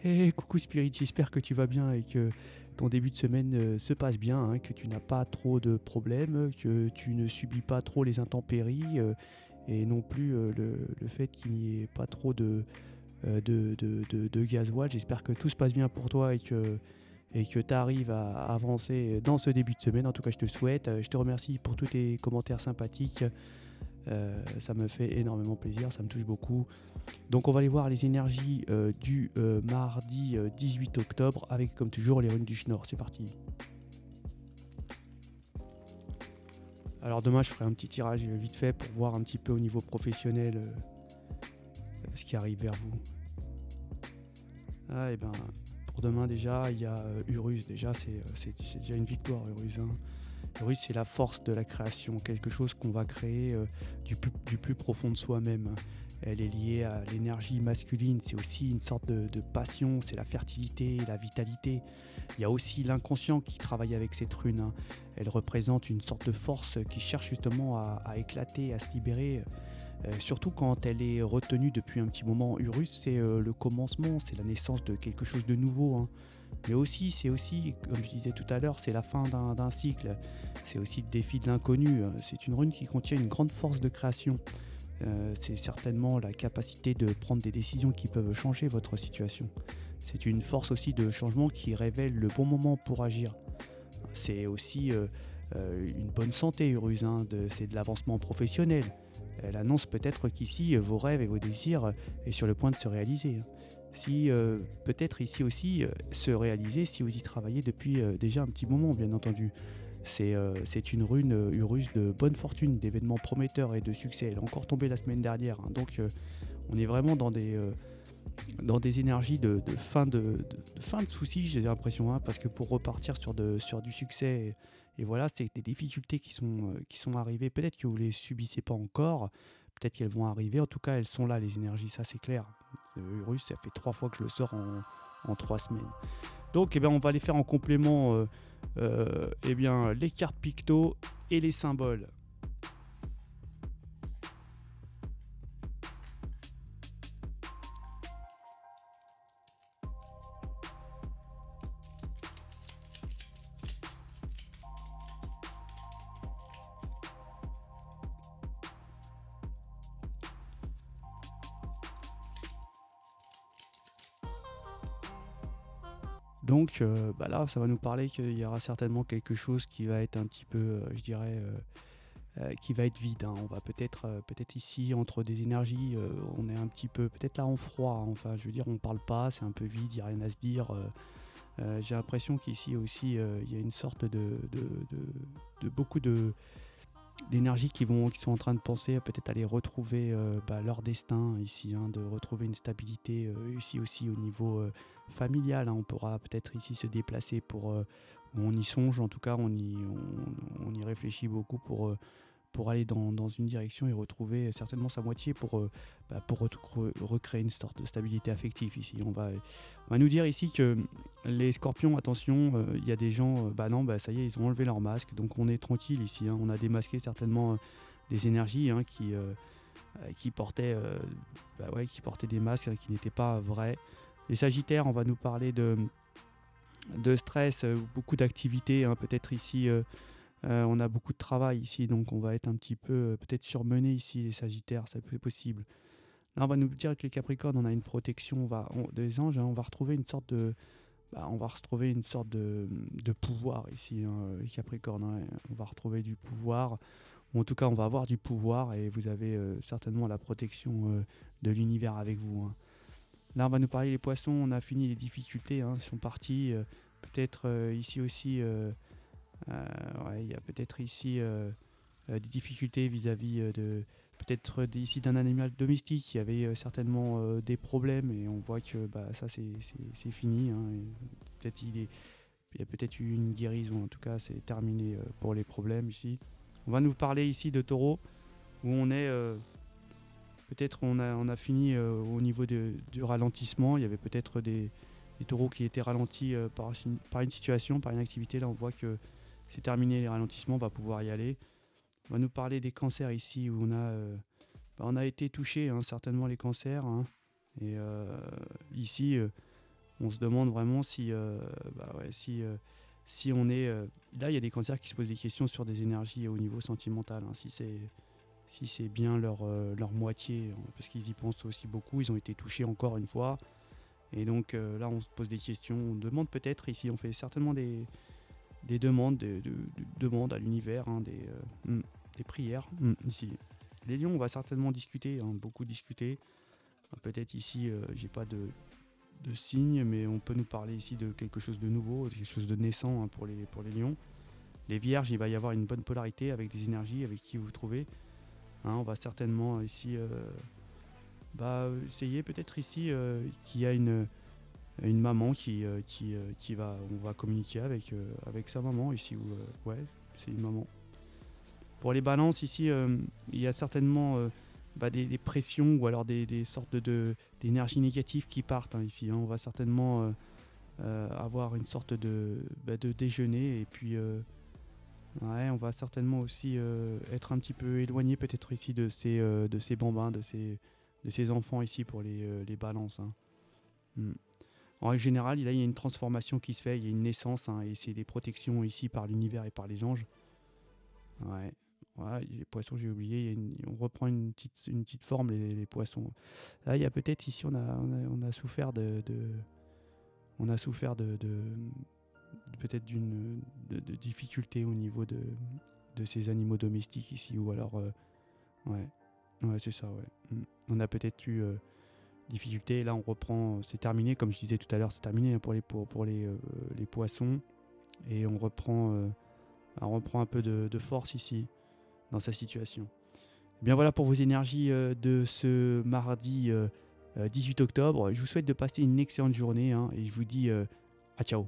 Hey, coucou Spirit, j'espère que tu vas bien et que ton début de semaine se passe bien, hein, que tu n'as pas trop de problèmes, que tu ne subis pas trop les intempéries et non plus le fait qu'il n'y ait pas trop de gasoil. J'espère que tout se passe bien pour toi et que tu arrives à avancer dans ce début de semaine. En tout cas, je te le souhaite. Je te remercie pour tous tes commentaires sympathiques. Ça me fait énormément plaisir, ça me touche beaucoup. Donc on va aller voir les énergies du mardi 18 octobre avec comme toujours les runes du Schnorr. C'est parti. Alors demain je ferai un petit tirage vite fait pour voir un petit peu au niveau professionnel ce qui arrive vers vous. Ah et ben pour demain déjà il y a Urus, déjà c'est déjà une victoire Urus. Hein. Urus c'est la force de la création, quelque chose qu'on va créer du plus profond de soi-même. Elle est liée à l'énergie masculine, c'est aussi une sorte de passion, c'est la fertilité, la vitalité. Il y a aussi l'inconscient qui travaille avec cette rune. Hein. Elle représente une sorte de force qui cherche justement à éclater, à se libérer. Surtout quand elle est retenue depuis un petit moment. Urus, c'est le commencement, c'est la naissance de quelque chose de nouveau. Hein. Mais aussi, c'est aussi, comme je disais tout à l'heure, c'est la fin d'un cycle. C'est aussi le défi de l'inconnu. C'est une rune qui contient une grande force de création. C'est certainement la capacité de prendre des décisions qui peuvent changer votre situation. C'est une force aussi de changement qui révèle le bon moment pour agir. C'est aussi une bonne santé, Urus, hein, c'est de l'avancement professionnel. Elle annonce peut-être qu'ici, vos rêves et vos désirs est sur le point de se réaliser. Si peut-être ici aussi se réaliser si vous y travaillez depuis déjà un petit moment, bien entendu. C'est une rune Urus de bonne fortune, d'événements prometteurs et de succès. Elle est encore tombée la semaine dernière. Hein, donc on est vraiment dans des énergies de fin de soucis, j'ai l'impression. Hein, parce que pour repartir sur du succès, et voilà, c'est des difficultés qui sont arrivées. Peut-être que vous ne les subissez pas encore. Peut-être qu'elles vont arriver. En tout cas, elles sont là, les énergies. Ça, c'est clair. Urus, ça fait 3 fois que je le sors en 3 semaines. Donc, on va les faire en complément les cartes picto et les symboles. Donc là, ça va nous parler qu'il y aura certainement quelque chose qui va être un petit peu, je dirais, qui va être vide. Hein. On va peut-être ici, entre des énergies, on est un petit peu, peut-être là en froid. Hein. Enfin, je veux dire, on parle pas, c'est un peu vide, il n'y a rien à se dire. J'ai l'impression qu'ici aussi, il y a une sorte de beaucoup d'énergies qui sont en train de penser peut-être aller retrouver leur destin ici, hein, de retrouver une stabilité ici aussi au niveau familial. Hein. On pourra peut-être ici se déplacer on y songe, en tout cas on y réfléchit beaucoup pour aller dans une direction et retrouver certainement sa moitié pour recréer une sorte de stabilité affective ici. On va nous dire ici que les scorpions, attention, il y a des gens, ça y est, ils ont enlevé leur masque, donc on est tranquille ici. Hein. On a démasqué certainement des énergies hein, qui portaient des masques hein, qui n'étaient pas vrais. Les sagittaires, on va nous parler de stress, beaucoup d'activités, hein, peut-être ici... on a beaucoup de travail ici, donc on va être un petit peu peut-être surmené ici, les Sagittaires, ça peut être possible. Là, on va nous dire que les Capricornes, on a une protection des anges, hein, on va retrouver une sorte de pouvoir ici, hein, les Capricornes. Hein, on va retrouver du pouvoir, ou en tout cas, on va avoir du pouvoir et vous avez certainement la protection de l'univers avec vous. Hein. Là, on va nous parler des Poissons, on a fini les difficultés, hein, sont partis. Peut-être ici aussi... il y a peut-être ici des difficultés vis-à-vis de peut-être ici d'un animal domestique qui avait certainement des problèmes et on voit que ça c'est fini. Hein, il y a peut-être eu une guérison, en tout cas c'est terminé pour les problèmes ici. On va nous parler ici de Taureau où on est peut-être on a fini au niveau du ralentissement. Il y avait peut-être des taureaux qui étaient ralentis par une situation, par une activité. Là on voit que c'est terminé les ralentissements, on va pouvoir y aller. On va nous parler des cancers ici où on a été touché, hein, certainement les cancers. Hein, et ici, On se demande vraiment si on est... là, il y a des cancers qui se posent des questions sur des énergies au niveau sentimental, hein, si c'est bien leur moitié, parce qu'ils y pensent aussi beaucoup, ils ont été touchés encore une fois. Et donc là, on se pose des questions, on demande peut-être ici, on fait certainement des demandes, demandes à l'univers, hein, des prières ici. Les lions, on va certainement discuter, hein, beaucoup discuter. Peut-être ici, j'ai pas de signes, mais on peut nous parler ici de quelque chose de nouveau, quelque chose de naissant, hein, pour les lions. Les vierges, il va y avoir une bonne polarité avec des énergies avec qui vous vous trouvez. Hein, on va certainement ici essayer peut-être ici qu'il y a une maman on va communiquer avec sa maman ici. Ouais, c'est une maman. Pour les balances ici, il y a certainement des pressions ou alors des sortes d'énergies négatives qui partent, hein, ici. Hein. On va certainement avoir une sorte de déjeuner et puis on va certainement aussi être un petit peu éloigné peut-être ici de ces bambins, de ces enfants ici pour les balances. Hein. En règle générale, il y a une transformation qui se fait, il y a une naissance, hein, et c'est des protections ici par l'univers et par les anges. Ouais. Ouais, les poissons, j'ai oublié, on reprend une petite forme, les poissons. Là, il y a peut-être ici, on a souffert on a souffert peut-être de difficultés au niveau de ces animaux domestiques ici, ou alors, ouais, c'est ça, ouais. On a peut-être eu difficultés. Là, on reprend, c'est terminé, comme je disais tout à l'heure, c'est terminé, hein, pour les poissons, et on reprend un peu de force ici dans sa situation. Et bien voilà pour vos énergies de ce mardi 18 octobre. Je vous souhaite de passer une excellente journée, hein, et je vous dis à ciao.